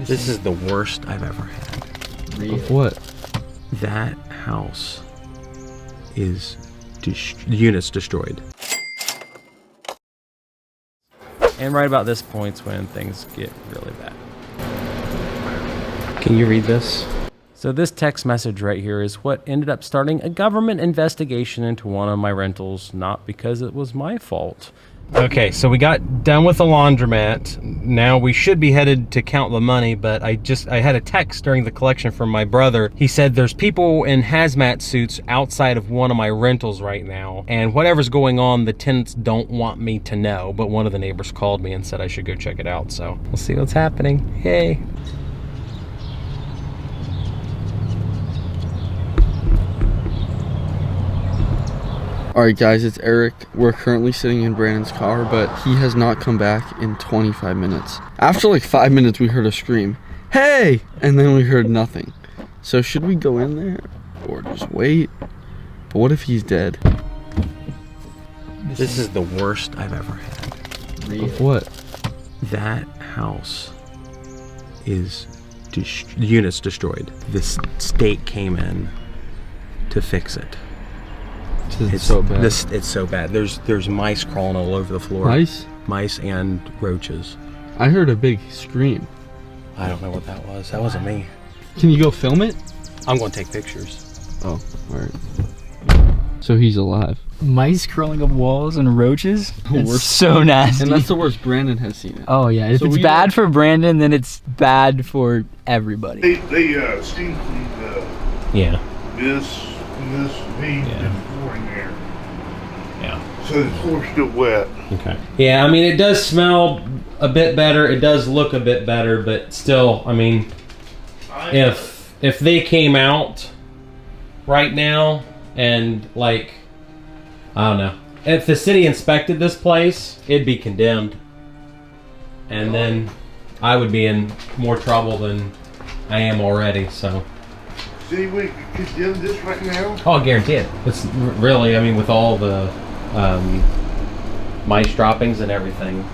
This is the worst I've ever had. Really? Of what? That house is the unit's destroyed. And right about this point's when things get really bad. Can you read this? So this text message right here is what ended up starting a government investigation into one of my rentals, not because it was my fault. Okay, so we got done with the laundromat. Now we should be headed to count the money, but I had a text during the collection from my brother. He said there's people in hazmat suits outside of one of my rentals right now, and whatever's going on, the tenants don't want me to know, but one of the neighbors called me and said I should go check it out, so we'll see what's happening. Yay. Alright guys, it's Eric. We're currently sitting in Brandon's car, but he has not come back in 25 minutes. After like 5 minutes, we heard a scream, "Hey!" And then we heard nothing. So should we go in there or just wait? But what if he's dead? This is the worst I've ever had. Really? Of what? That house is the unit's destroyed. This state came in to fix it. It's so bad. It's so bad. There's mice crawling all over the floor. Mice? Mice and roaches. I heard a big scream. I don't know what that was. That wasn't me. Can you go film it? I'm going to take pictures. Oh, alright. So he's alive. Mice crawling up walls and roaches? It's It's so nasty. And that's the worst. Brandon has seen it. Oh yeah, if So it's bad for Brandon, then it's bad for everybody. They steam cleaned Yeah. this heat and pouring there. Yeah. So the floor's still wet. Okay. Yeah, I mean, it does smell a bit better. It does look a bit better, but still, I mean, if they came out right now and like, I don't know, if the city inspected this place, it'd be condemned. And then I would be in more trouble than I am already, so. See, we could condemn this right now. Oh, I guarantee it. It's really, I mean, with all the mice droppings and everything.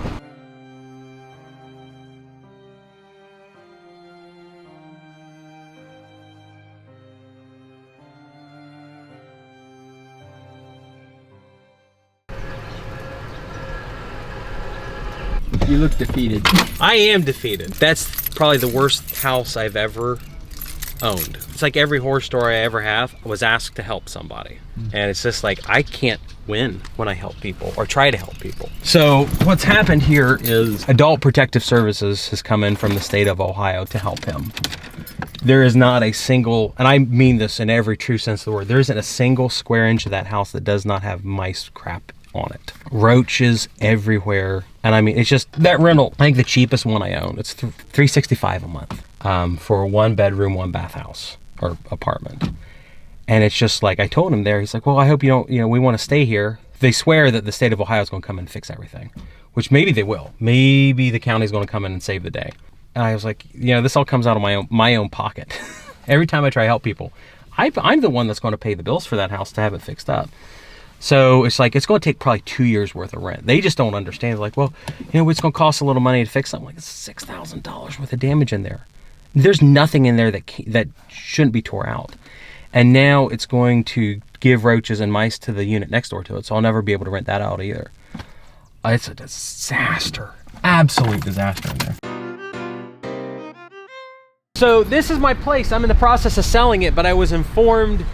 You look defeated. I am defeated. That's probably the worst house I've ever owned. It's like every horror story I ever have was asked to help somebody. And it's just like, I can't win when I help people or try to help people. So what's happened here is Adult Protective Services has come in from the state of Ohio to help him. There is not a single, and I mean this in every true sense of the word, there isn't a single square inch of that house that does not have mice crap on it. Roaches everywhere. And I mean, it's just that rental, I think the cheapest one I own, it's $365 a month for a 1-bedroom, 1-bath house or apartment. And it's just like, I told him there, he's like, well, I hope you don't, we want to stay here. They swear that the state of Ohio is going to come in and fix everything, which maybe they will. Maybe the county's going to come in and save the day. And I was like, this all comes out of my own pocket. Every time I try to help people, I'm the one that's going to pay the bills for that house to have it fixed up. So it's like, it's going to take probably 2 years worth of rent. They just don't understand. They're like, well, it's going to cost a little money to fix something. Like, it's $6,000 worth of damage in there. There's nothing in there that shouldn't be tore out. And now it's going to give roaches and mice to the unit next door to it. So I'll never be able to rent that out either. It's a disaster. Absolute disaster in there. So this is my place. I'm in the process of selling it, but I was informed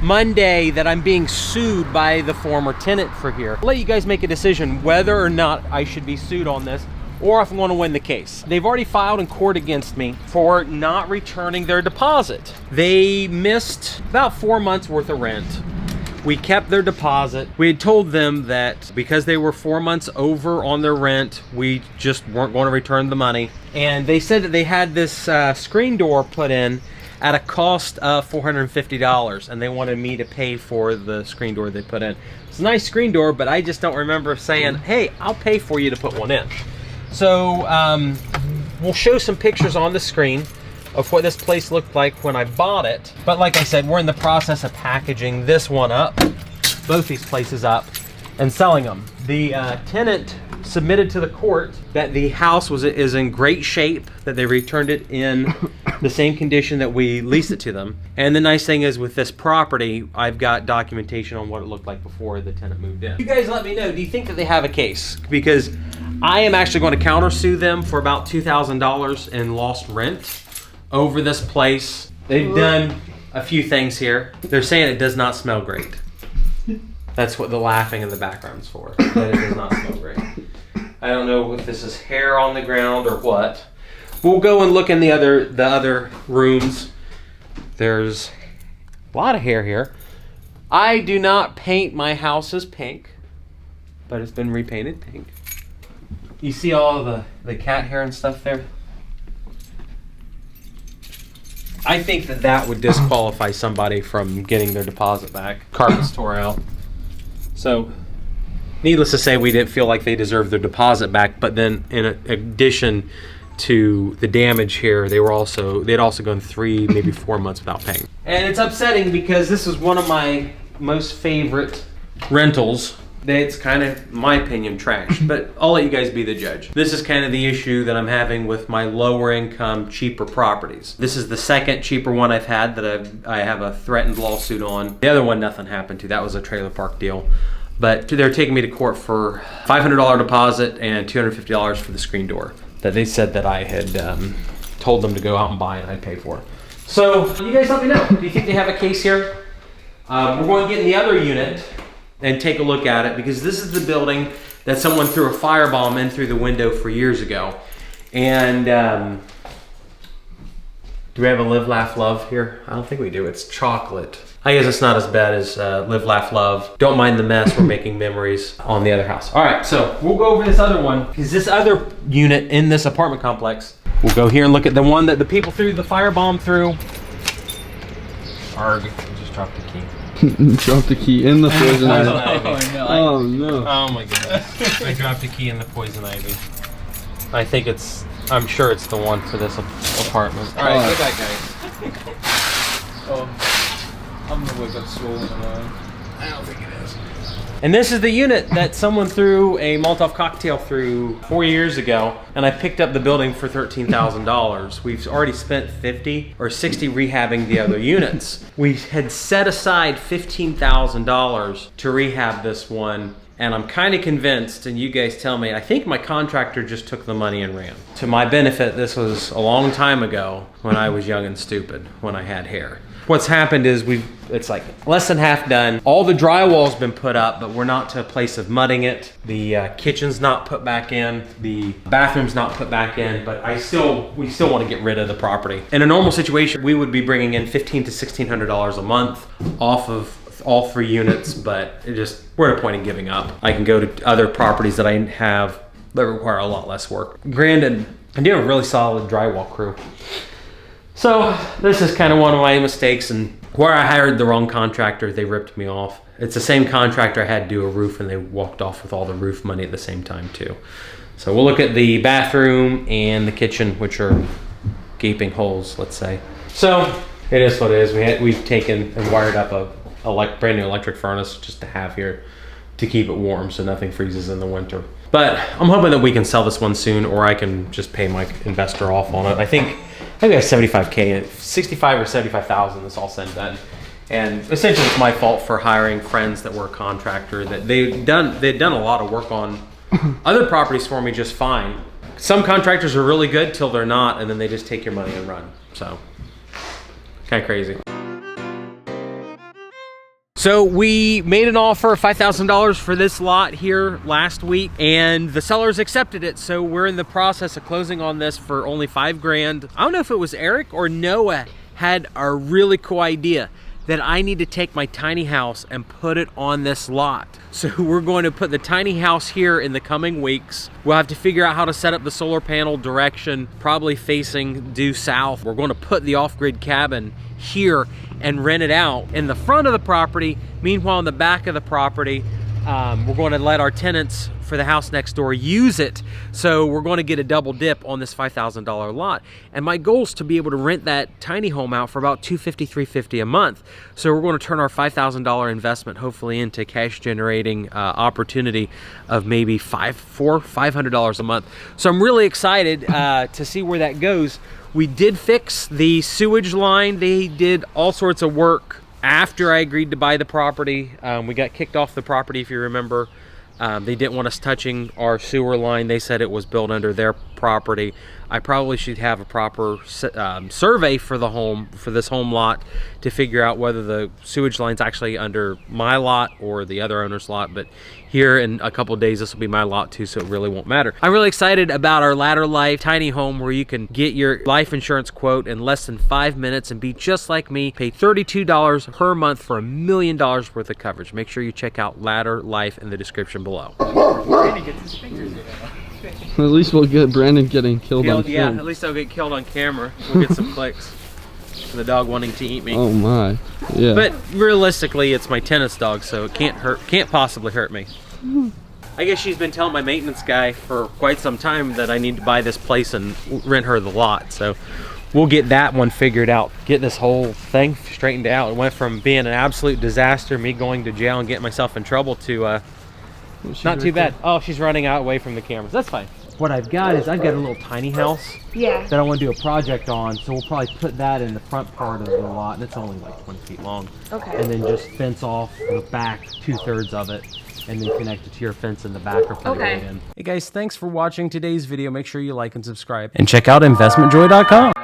Monday that I'm being sued by the former tenant for here. I'll let you guys make a decision whether or not I should be sued on this or if I'm going to win the case. They've already filed in court against me for not returning their deposit. They missed about 4 months worth of rent. We kept their deposit. We had told them that because they were 4 months over on their rent, we just weren't going to return the money. And they said that they had this screen door put in at a cost of $450, and they wanted me to pay for the screen door they put in. It's a nice screen door, but I just don't remember saying, hey, I'll pay for you to put one in. So we'll show some pictures on the screen of what this place looked like when I bought it. But like I said, we're in the process of packaging this one up, both these places up, and selling them. The tenant submitted to the court that the house is in great shape, that they returned it in the same condition that we leased it to them. And the nice thing is with this property, I've got documentation on what it looked like before the tenant moved in. You guys let me know, do you think that they have a case? Because I am actually going to countersue them for about $2,000 in lost rent over this place. They've done a few things here. They're saying it does not smell great. That's what the laughing in the background's for. That it does not smell great. I don't know if this is hair on the ground or what. We'll go and look in the other rooms. There's a lot of hair here. I do not paint my houses pink, but it's been repainted pink. You see all the cat hair and stuff there? I think that would disqualify somebody from getting their deposit back. Carpets tore out. So, needless to say, we didn't feel like they deserved their deposit back, but then in addition to the damage here, they'd also gone 3, maybe 4 months without paying. And it's upsetting because this is one of my most favorite rentals. It's kind of, in my opinion, trash, but I'll let you guys be the judge. This is kind of the issue that I'm having with my lower income, cheaper properties. This is the second cheaper one I've had that I have a threatened lawsuit on. The other one, nothing happened to. That was a trailer park deal. But they're taking me to court for $500 deposit and $250 for the screen door that they said that I had told them to go out and buy and I'd pay for. So you guys let me know. Do you think they have a case here? We're going to get in the other unit and take a look at it, because this is the building that someone threw a firebomb in through the window for years ago. And do we have a Live, Laugh, Love here? I don't think we do. It's chocolate. I guess it's not as bad as Live, Laugh, Love. Don't mind the mess. We're making memories on the other house. All right, so we'll go over this other one, because this other unit in this apartment complex, we'll go here and look at the one that the people threw the firebomb through. Arg, I just dropped the key. Drop the key in the poison ivy. Oh, no. Oh no. Oh my goodness. I dropped the key in the poison ivy. I think I'm sure it's the one for this apartment. All right, good night, guys. I'm gonna wake up swollen alive. I don't think it is. And this is the unit that someone threw a Molotov cocktail through 4 years ago, and I picked up the building for $13,000. We've already spent 50 or 60 rehabbing the other units. We had set aside $15,000 to rehab this one, and I'm kind of convinced, and you guys tell me, I think my contractor just took the money and ran. To my benefit, this was a long time ago when I was young and stupid, when I had hair. What's happened is it's like less than half done. All the drywall's been put up, but we're not to a place of mudding it. The kitchen's not put back in. The bathroom's not put back in, but we still want to get rid of the property. In a normal situation, we would be bringing in $1,500 to $1,600 a month off of all 3 units, but we're at a point in giving up. I can go to other properties that I have that require a lot less work. Granted, I do have a really solid drywall crew. So this is kind of one of my mistakes, and where I hired the wrong contractor, they ripped me off. It's the same contractor I had to do a roof, and they walked off with all the roof money at the same time too. So we'll look at the bathroom and the kitchen, which are gaping holes, let's say. So it is what it is. We've taken and wired up a brand new electric furnace just to have here to keep it warm so nothing freezes in the winter. But I'm hoping that we can sell this one soon, or I can just pay my investor off on it. I think we have 75K, 65 or 75,000. This all said and done, and essentially it's my fault for hiring friends that were a contractor. That they'd done a lot of work on other properties for me just fine. Some contractors are really good till they're not, and then they just take your money and run. So kind of crazy. So we made an offer of $5,000 for this lot here last week, and the sellers accepted it. So we're in the process of closing on this for only $5,000. I don't know if it was Eric or Noah had a really cool idea that I need to take my tiny house and put it on this lot. So we're going to put the tiny house here in the coming weeks. We'll have to figure out how to set up the solar panel direction, probably facing due south. We're going to put the off-grid cabin here and rent it out in the front of the property. Meanwhile, in the back of the property, we're going to let our tenants for the house next door use it. So we're going to get a double dip on this $5,000 lot. And my goal is to be able to rent that tiny home out for about $250, $350 a month. So we're going to turn our $5,000 investment hopefully into cash generating opportunity of maybe $500 a month. So I'm really excited to see where that goes. We did fix the sewage line. They did all sorts of work after I agreed to buy the property. We got kicked off the property, if you remember. They didn't want us touching our sewer line. They said it was built under their property. I probably should have a proper survey for the home, for this home lot, to figure out whether the sewage line's actually under my lot or the other owner's lot. But here in a couple of days, this will be my lot too, so it really won't matter. I'm really excited about our Ladder Life tiny home, where you can get your life insurance quote in less than 5 minutes and be just like me. Pay $32 per month for $1 million worth of coverage. Make sure you check out Ladder Life in the description below. Brandon gets his fingers in it. At least we'll get Brandon getting killed on Yeah, film. at least I'll get killed on camera. We'll get some clicks. The dog wanting to eat me. Oh my, yeah. But realistically, it's my tennis dog, so it can't possibly hurt me. I guess she's been telling my maintenance guy for quite some time that I need to buy this place and rent her the lot. So we'll get that one figured out. Get this whole thing straightened out. It went from being an absolute disaster, me going to jail and getting myself in trouble, to not too bad. Oh, she's running out away from the cameras. That's fine. What I've got is I've got a little tiny house that I want to do a project on, so we'll probably put that in the front part of the lot, and it's only like 20 feet long. Okay. And then just fence off the back 2/3 of it, and then connect it to your fence in the back or put it in. Hey guys, thanks for watching today's video. Make sure you like and subscribe. And check out investmentjoy.com.